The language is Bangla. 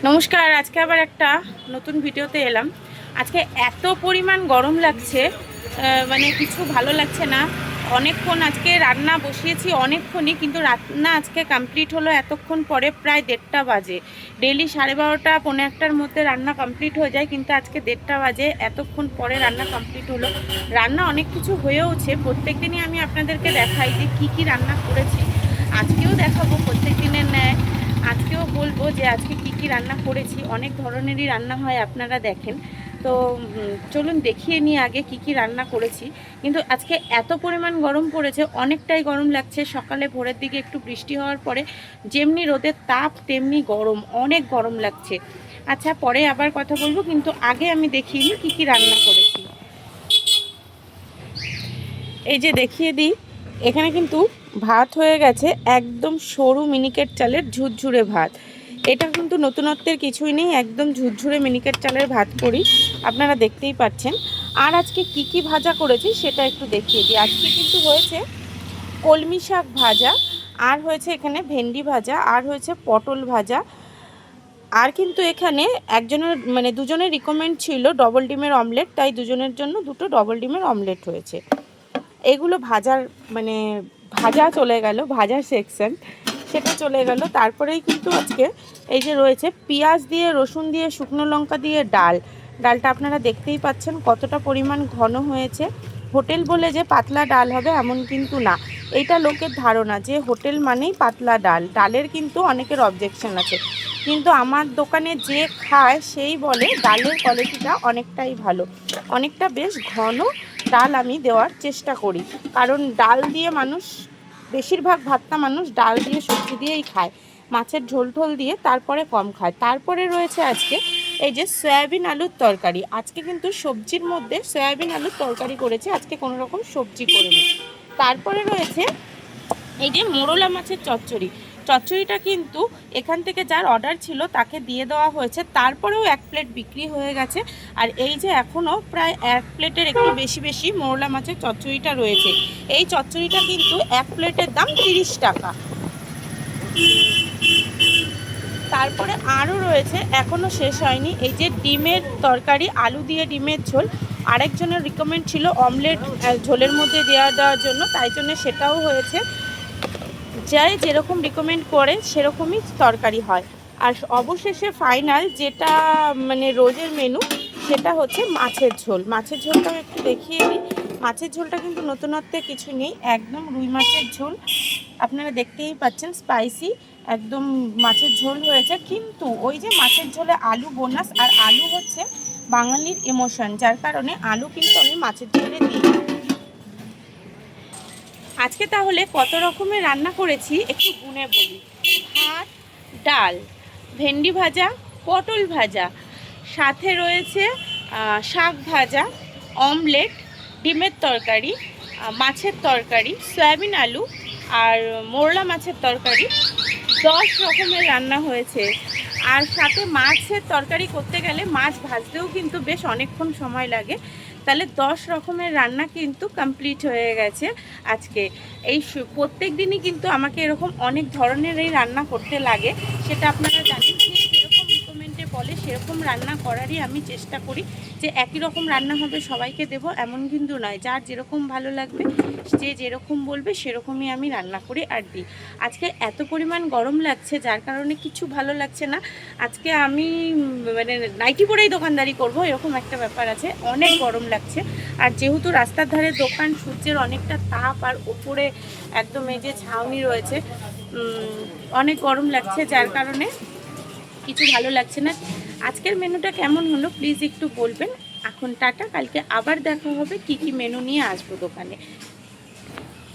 নমস্কার। আজকে আবার একটা নতুন ভিডিওতে এলাম। আজকে এত পরিমাণ গরম লাগছে, মানে কিছু ভালো লাগছে না। অনেকক্ষণ আজকে রান্না বসিয়েছি অনেকক্ষণই, কিন্তু রান্না আজকে কমপ্লিট হলো এতক্ষণ পরে, প্রায় 1:30 বাজে। ডেলি 12:30 পৌনে 1টার মধ্যে রান্না কমপ্লিট হয়ে যায়, কিন্তু আজকে 1:30 বাজে, এতক্ষণ পরে রান্না কমপ্লিট হলো। রান্না অনেক কিছু হয়েওছে, প্রত্যেক দিনই আমি আপনাদেরকে দেখাই যে কী কী রান্না করেছি। আজকেও দেখাবো প্রত্যেক দিনের ন্যায়। আজকেও বলবো যে আজকে কি কি রান্না করেছি। অনেক ধরনেরই রান্না হয়, আপনারা দেখেন। তো চলুন দেখিয়ে নিই আগে কি কি রান্না করেছি। কিন্তু আজকে এত পরিমাণ গরম পড়েছে, অনেকটাই গরম লাগছে। সকালে ভোরের দিকে একটু বৃষ্টি হওয়ার পরে যেমনি রোদের তাপ তেমনি গরম, অনেক গরম লাগছে। আচ্ছা, পরে আবার কথা বলবো, কিন্তু আগে আমি দেখিয়ে নিই কী কী রান্না করেছি। এই যে দেখিয়ে দিই, এখানে কিন্তু ভাত হয়ে গেছে একদম সরু মিনিকেট চালের ঝুরঝুরে ভাত। এটা কিন্তু নতুনত্বের কিছুই নেই, একদম ঝুরঝুরে মিনিকেট চালের ভাত করি, আপনারা দেখতেই পাচ্ছেন। আর আজকে কি কি ভাজা করেছি সেটা একটু দেখিয়ে দিই। আজকে কিন্তু হয়েছে কলমি শাক ভাজা, আর হয়েছে এখানে ভেন্ডি ভাজা, আর হয়েছে পটল ভাজা। আর কিন্তু এখানে একজনের মানে দুজনের রিকমেন্ড ছিল ডবল ডিমের অমলেট, তাই দুজনের জন্য দুটো ডবল ডিমের অমলেট হয়েছে। এগুলো ভাজার মানে ভাজা চলে গেল, ভাজার সেকশন সেটা চলে গেল। তারপরেই কিন্তু আজকে এই যে রয়েছে পেঁয়াজ দিয়ে, রসুন দিয়ে, শুকনো লঙ্কা দিয়ে ডালটা আপনারা দেখতেই পাচ্ছেন কতটা পরিমাণ ঘন হয়েছে। হোটেল বলে যে পাতলা ডাল হবে এমন কিন্তু না। এইটা লোকের ধারণা যে হোটেল মানেই পাতলা ডালের কিন্তু অনেকের অবজেকশন আছে, কিন্তু আমার দোকানে যে খায় সেই বলে ডালের কোয়ালিটিটা অনেকটাই ভালো, অনেকটা বেশ ঘন ডাল আমি দেওয়ার চেষ্টা করি। কারণ ডাল দিয়ে মানুষ, বেশিরভাগ ভাতটা মানুষ ডাল দিয়ে সবজি দিয়েই খায়, মাছের ঝোল ঝোল দিয়ে তারপরে কম খায়। তারপরে রয়েছে আজকে এই যে সয়াবিন আলুর তরকারি। আজকে কিন্তু সবজির মধ্যে সয়াবিন আলুর তরকারি করেছে, আজকে কোনো রকম সবজি করিনি। তারপরে রয়েছে এই যে মোরলা মাছের চচ্চড়িটা কিন্তু এখান থেকে যার অর্ডার ছিল তাকে দিয়ে দেওয়া হয়েছে, তারপরেও 1 প্লেট বিক্রি হয়ে গেছে। আর এই যে এখনও প্রায় 1 প্লেটের একটু বেশি বেশি মোরলা মাছের চচ্চড়িটা রয়েছে। এই চচ্চড়িটা কিন্তু 1 প্লেটের দাম 30 টাকা। তারপরে আরও রয়েছে, এখনও শেষ হয়নি, এই যে ডিমের তরকারি, আলু দিয়ে ডিমের ঝোল। আরেকজনের রিকমেন্ড ছিল অমলেট ঝোলের মধ্যে দেওয়ার জন্য, তাই জন্য সেটাও হয়েছে। যাই যেরকম রিকমেন্ড করে সেরকমই তরকারি হয়। আর অবশেষে ফাইনাল যেটা মানে রোজের মেনু, সেটা হচ্ছে মাছের ঝোল। মাছের ঝোলটাও একটু দেখিয়ে দিই। মাছের ঝোলটা কিন্তু নতুনত্বে কিছু নেই, একদম রুই মাছের ঝোল, আপনারা দেখতেই পাচ্ছেন স্পাইসি একদম মাছের ঝোল হয়েছে। কিন্তু ওই যে মাছের ঝোলে আলু বোনাস, আর আলু হচ্ছে বাঙালির ইমোশন, যার কারণে আলু কিন্তু আমি মাছের ঝোলে দিই। আজকে তাহলে কত রকমের রান্না করেছি একটু গুনে বলি। ভাত, ডাল, ভেন্ডি ভাজা, পটল ভাজা, সাথে রয়েছে শাক ভাজা, অমলেট, ডিমের তরকারি, মাছের তরকারি, সয়াবিন আলু, আর মোরলা মাছের তরকারি। 10 রকমের রান্না হয়েছে। আর সাথে মাছের তরকারি করতে গেলে মাছ ভাজতেও কিন্তু বেশ অনেকক্ষণ সময় লাগে, তাহলে 10 রকমের রান্না কিন্তু কমপ্লিট হয়ে গেছে আজকে। এই প্রত্যেক দিনই কিন্তু আমাকে এরকম অনেক ধরনের এই রান্না করতে লাগে, সেটা আপনারা জানেন। যে যেরকম রিকমেন্ডে বলে সেরকম রান্না করারই আমি চেষ্টা করি, যে একই রকম রান্না হবে সবাইকে দেব এমন কিন্তু নয়, যার যেরকম ভালো লাগবে যে যেরকম বলবে সেরকমই আমি রান্না করি আর দিই। আজকে এত পরিমাণ গরম লাগছে যার কারণে কিছু ভালো লাগছে না। আজকে আমি মানে নাইটি পরেই দোকানদারি করব এরকম একটা ব্যাপার আছে, অনেক গরম লাগছে। আর যেহেতু রাস্তার ধারে দোকান, সূর্যের অনেকটা তাপ, আর ওপরে একদম এই যে ছাউনি রয়েছে, অনেক গরম লাগছে, যার কারণে কিছু ভালো লাগছে না। আজকের মেনুটা কেমন হলো প্লিজ একটু বলবেন। এখন টাটা, কালকে আবার দেখা হবে কি কি মেনু নিয়ে আসবো দোকানে।